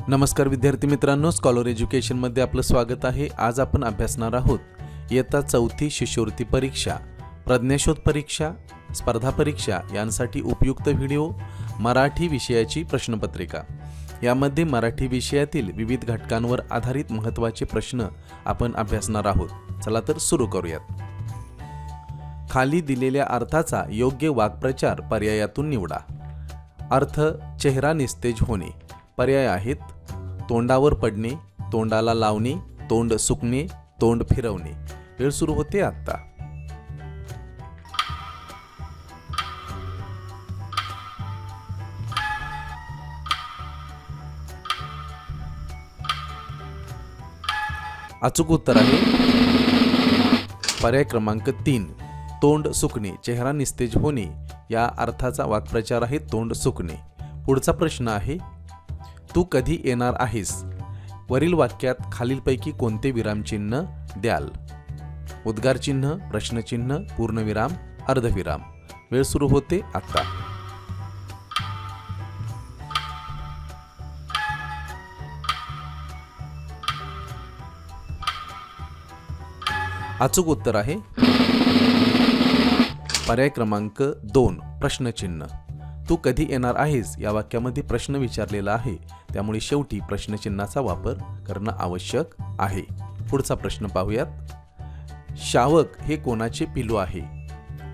नमस्कार विद्यार्थी मित्रांनो, स्कॉलर एज्युकेशनमध्ये आपलं स्वागत आहे। आज आपण अभ्यासणार आहोत इयत्ता 4थी शिष्यवृत्ती परीक्षा, प्रज्ञाशोध परीक्षा, स्पर्धा परीक्षा यांसाठी उपयुक्त व्हिडिओ, मराठी विषयाची प्रश्नपत्रिका। यामध्ये मराठी विषयातील विविध घटकांवर आधारित महत्त्वाचे प्रश्न आपण अभ्यासणार आहोत। चला तर सुरू करूयात। खाली दिलेल्या अर्थाचा योग्य वाक्प्रचार पर्यायातून निवडा। अर्थ: चेहरा निस्तेज होणे। पर्याय आहेत: तोंडावर पडणे, तोंडाला लावणे, तोंड सुकणे, तोंड फिरवणे। वेळ सुरू होते आता। अचूक उत्तर आहे पर्याय क्रमांक 3, तोंड सुकणे। चेहरा निस्तेज होणे या अर्थाचा वाक्प्रचार आहे तोंड सुकणे। पुढचा प्रश्न आहे: तू कधी येणार आहेस? वरील वाक्यात खालीलपैकी कोणते विरामचिन्ह द्याल? उद्गारचिन्ह, प्रश्नचिन्ह, पूर्णविराम, अर्धविराम। वेळ सुरू होते आता। अचूक उत्तर आहे पर्याय क्रमांक 2, प्रश्नचिन्ह। तू कधी येणार आहेस या वाक्यामध्ये प्रश्न विचारलेला आहे, त्यामुळे शेवटी प्रश्नचिन्हाचा वापर करणं आवश्यक आहे। पुढचा प्रश्न पाहूयात। शावक हे कोणाचे पिल्लू आहे?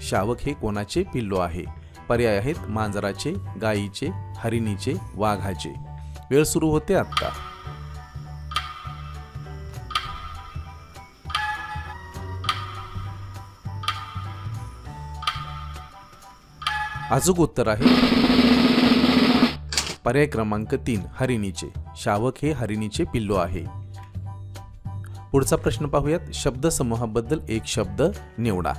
शावक हे कोणाचे पिल्लू आहे? पर्याय आहेत: मांजराचे, गायीचे, हरिणीचे, वाघाचे। वेळ सुरू होते आता। अचूक उत्तर आहे पर्याय क्रमांक 3, हरिणीचे। शावक हे हरिणीचे पिल्लू आहे। पुढचा प्रश्न पाहूयात। शब्दसमूहाबद्दल एक शब्द निवडा।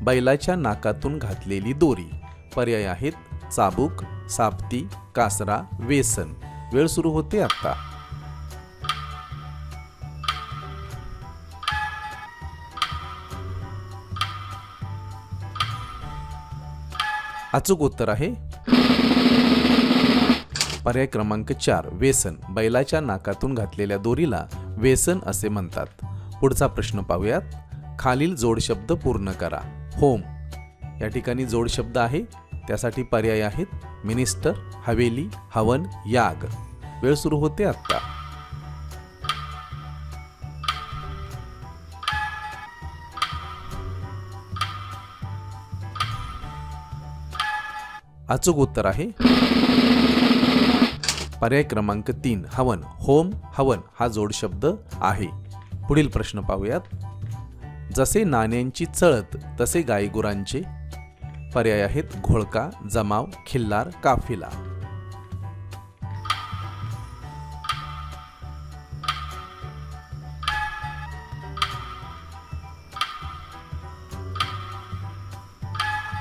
बैलाच्या नाकातून घातलेली दोरी। पर्याय आहेत: चाबूक, सापती, कासरा, वेसन। वेळ सुरू होते आता। अचूक उत्तर आहे पर्याय क्रमांक 4, वेसन। बैलाच्या नाकातून घातलेल्या दोरीला वेसन असे म्हणतात। पुढचा प्रश्न पाहूयात। खालील जोडशब्द पूर्ण करा। होम या ठिकाणी जोडशब्द आहे, त्यासाठी पर्याय आहेत: मिनिस्टर, हवेली, हवन, याग। वेळ सुरू होते आता। अचूक उत्तर आहे पर्याय क्रमांक 3, हवन। होम, हवन हा जोडशब्द आहे। पुढील प्रश्न पाहूयात। जसे नाण्यांची चळत तसे गायीगुरांचे। पर्याय आहेत: घोळका, जमाव, खिल्लार, काफिला।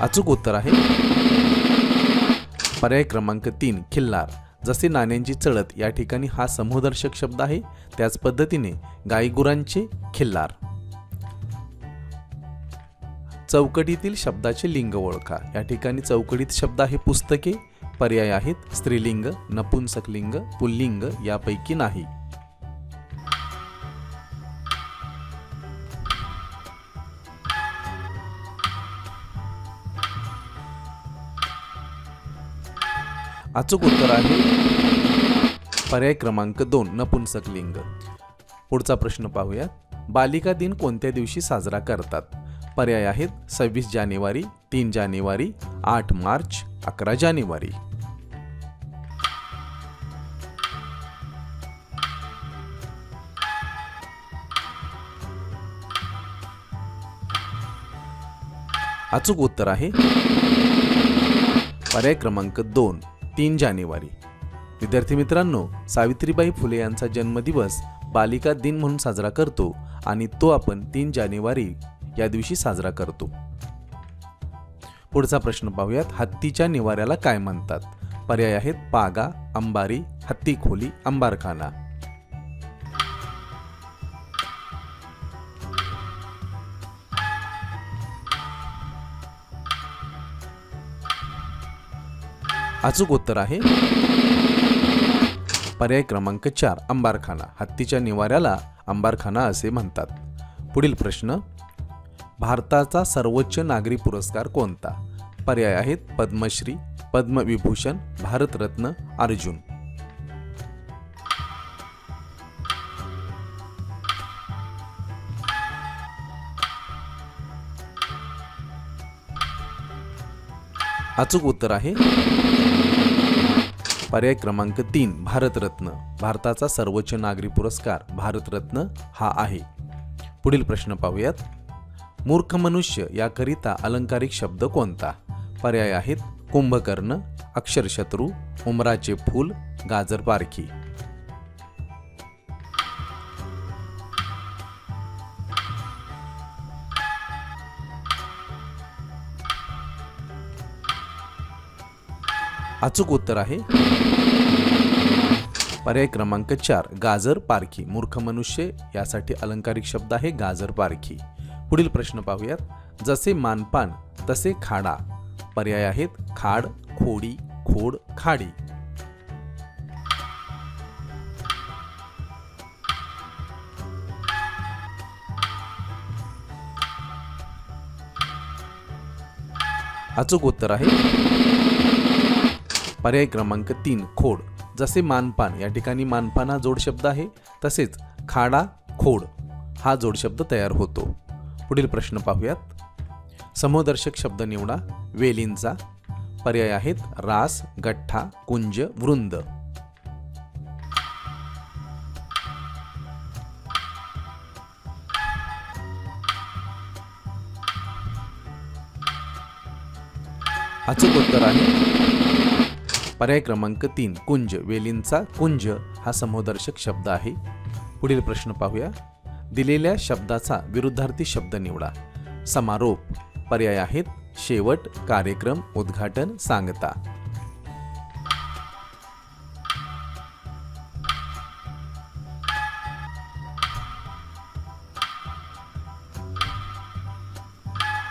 अचूक उत्तर आहे पर्याय क्रमांक 3, खिल्लार। जसे नाण्यांची चळत या ठिकाणी हा समूहदर्शक शब्द आहे, त्याच पद्धतीने गायीगुरांचे, खिल्लार। चौकटीतील शब्दाचे लिंग ओळखा। या ठिकाणी चौकटीत शब्द आहे पुस्तके। पर्याय आहेत: स्त्रीलिंग, नपुंसकलिंग, पुल्लिंग यापैकी नाही। अचूक उत्तर आहे पर्याय क्रमांक 2, नपुंसकलिंग। पुढचा प्रश्न पाहूयात। बालिका दिन कोणत्या दिवशी साजरा करतात? पर्याय आहेत: 26 जानेवारी, 3 जानेवारी, 8 मार्च, 11 जानेवारी। अचूक उत्तर आहे पर्याय क्रमांक 2, 3 जानेवारी। विद्यार्थी मित्रांनो, सावित्रीबाई फुले यांचा जन्मदिवस बालिका दिन म्हणून साजरा करतो आणि तो आपण 3 जानेवारी या दिवशी साजरा करतो। पुढचा प्रश्न पाहूयात। हत्तीच्या निवाऱ्याला काय म्हणतात? पर्याय आहेत: पागा, अंबारी, हत्ती खोली, अंबारखाना। अचूक उत्तर आहे पर्याय क्रमांक 4 अंबारखाना. हत्तीच्या निवाऱ्याला अंबारखाना असे म्हणतात. पुढील प्रश्न, भारताचा सर्वोच्च नागरी पुरस्कार कोणता? पर्याय आहेत पद्मश्री, पद्मविभूषण, भारतरत्न, अर्जुन. अचूक उत्तर आहे पर्याय क्रमांक 3 भारतरत्न. भारताचा सर्वोच्च नागरी पुरस्कार भारतरत्न हा आहे. पुढील प्रश्न पाहूयात. मूर्ख मनुष्य याकरिता अलंकारिक शब्द कोणता? पर्याय आहेत कुंभकर्ण, अक्षरशत्रू, उमराचे फूल, गाजर पारखी. अचूक उत्तर आहे पर्याय क्रमांक 4 गाजर पारखी. मूर्ख मनुष्य यासाठी अलंकारिक शब्द आहे गाजर पारखी. पुढील प्रश्न पाहूयात. जसे मानपान तसे खाडा. पर्याय आहेत खाड, खोडी, खोड, खाडी. अचूक उत्तर आहे पर्याय क्रमांक 3 खोड. जसे मानपान या ठिकाणी मानपान हा जोडशब्द आहे, तसेच खाडा, खोड हा जोडशब्द तयार होतो. पुढील प्रश्न पाहूयात. समूहदर्शक शब्द निवडा. वेलींचा. पर्याय आहेत रास, गठ्ठा, कुंज, वृंद. अचूक उत्तर आहे पर्याय क्रमांक 3 कुंज. वेलींचा कुंज हा समूहदर्शक शब्द आहे. पुढील प्रश्न पाहूया. दिलेल्या शब्दाचा विरुद्धार्थी शब्द निवडा. समारोप. पर्याय आहेत शेवट, कार्यक्रम, उद्घाटन, सांगता.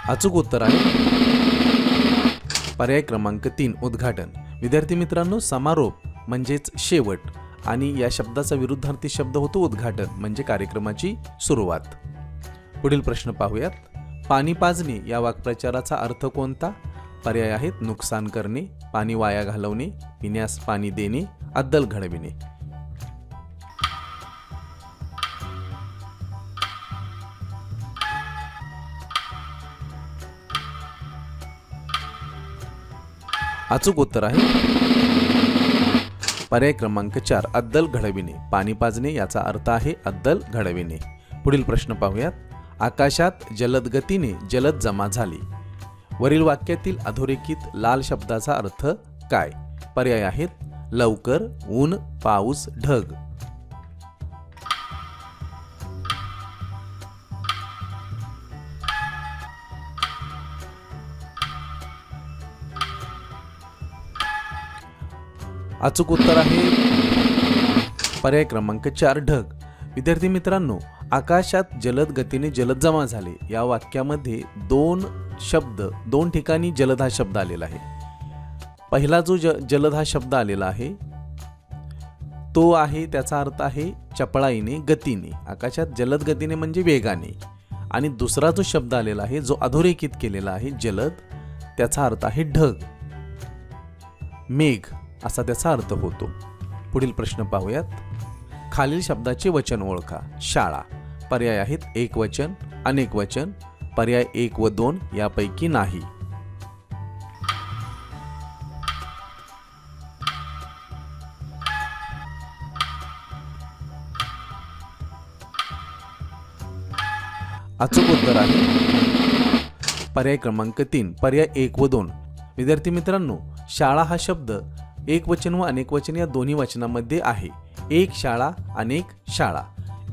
अचूक उत्तर आहे पर्याय क्रमांक 3 उद्घाटन. विद्यार्थी मित्रांनो, समारोप म्हणजेच शेवट आणि या शब्दाचा विरुद्धार्थी शब्द होतो उद्घाटन म्हणजे कार्यक्रमाची सुरुवात. पुढील प्रश्न पाहूयात. पाणी पाजणे या वाक्प्रचाराचा अर्थ कोणता? पर्याय आहेत नुकसान करणे, पाणी वाया घालवणे, पिण्यास पाणी देणे, अद्दल घडविणे. अचूक उत्तर आहे पर्याय क्रमांक 4 अद्दल घडविणे. पाणी पाजणे याचा अर्थ आहे अद्दल घडविणे. पुढील प्रश्न पाहूयात. आकाशात जलद गतीने जलद जमा झाली. वरील वाक्यातील अधोरेखित लाल शब्दाचा अर्थ काय? पर्याय आहेत लवकर, ऊन, पाऊस, ढग. अचूक उत्तर आहे पर्याय क्रमांक 4 ढग. विद्यार्थी मित्रांनो, आकाशात जलद गतीने जलद जमा झाले या वाक्यामध्ये दोन ठिकाणी जलद हा शब्द आलेला आहे. पहिला जो जलद हा शब्द आलेला आहे तो आहे त्याचा अर्थ आहे चपळाईने, गतीने. आकाशात जलद गतीने म्हणजे वेगाने. आणि दुसरा जो शब्द आलेला आहे जो अधोरेखित केलेला आहे जलद, त्याचा अर्थ आहे ढग, मेघ असा त्याचा अर्थ होतो. पुढील प्रश्न पाहूयात. खालील शब्दाचे वचन ओळखा. शाळा. पर्याय आहेत एक वचन, अनेक वचन, पर्याय 1 व 2 यापैकी नाही. अचूक उत्तर आहे पर्याय क्रमांक 3 पर्याय 1 व 2. विद्यार्थी मित्रांनो, शाळा हा शब्द एक वचन व अनेक वचन या दोन्ही वचनामध्ये आहे. एक शाळा, अनेक शाळा.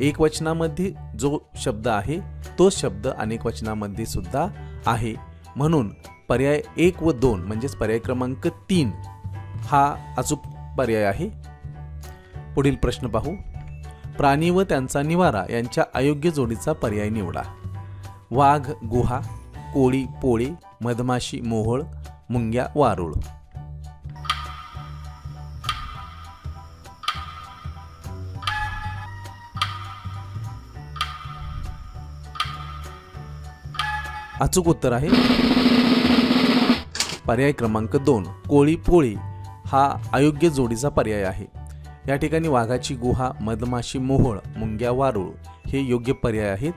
एक वचनामध्ये जो शब्द आहे तोच शब्द अनेक वचनामध्ये सुद्धा आहे. म्हणून पर्याय 1 व 2 म्हणजेच पर्याय क्रमांक 3 हा अचूक पर्याय आहे. पुढील प्रश्न पाहू. प्राणी व त्यांचा निवारा यांच्या अयोग्य जोडीचा पर्याय निवडा. वाघ, गुहा, कोळी, पोळे, मधमाशी, मोहोळ, मुंग्या, वारुळ. अचूक उत्तर आहे पर्याय क्रमांक 2 कोळी पोळी हा अयोग्य जोडीचा पर्याय आहे. या ठिकाणी वाघाची गुहा, मधमाशी मोहोळ, मुंग्या वारूळ हे योग्य पर्याय आहेत.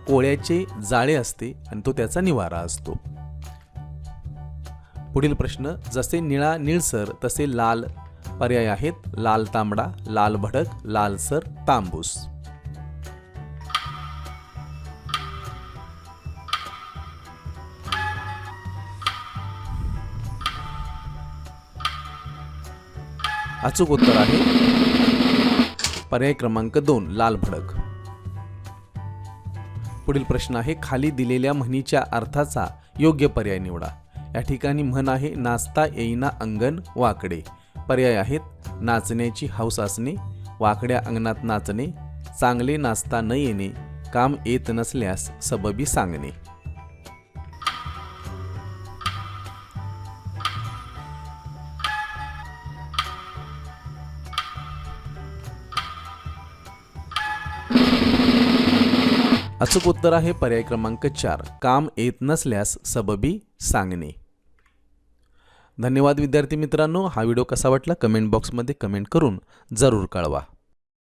कोळ्याचे जाळे असते आणि तो त्याचा निवारा असतो. पुढील प्रश्न, जसे निळा निळसर तसे लाल पर्याय आहेत. लाल तांबडा, लाल भडक, लालसर, तांबूस. अचूक उत्तर आहे पर्याय क्रमांक 2 लाल भडक. पुढील प्रश्न आहे, खाली दिलेल्या म्हणीच्या अर्थाचा योग्य पर्याय निवडा. या ठिकाणी म्हण आहे, नाचता येईना अंगण वाकडे. पर्याय आहेत, नाचण्याची हौस असणे, वाकड्या अंगणात नाचणे, चांगले नाचता न येणे, काम येत नसल्यास सबबी सांगणे. अचूक उत्तर आहे पर्याय क्रमांक 4 काम येत नसल्यास सबबी सांगणे. धन्यवाद विद्यार्थी मित्रांनो. हा व्हिडिओ कसा वाटला कमेंट बॉक्समध्ये कमेंट करून जरूर कळवा.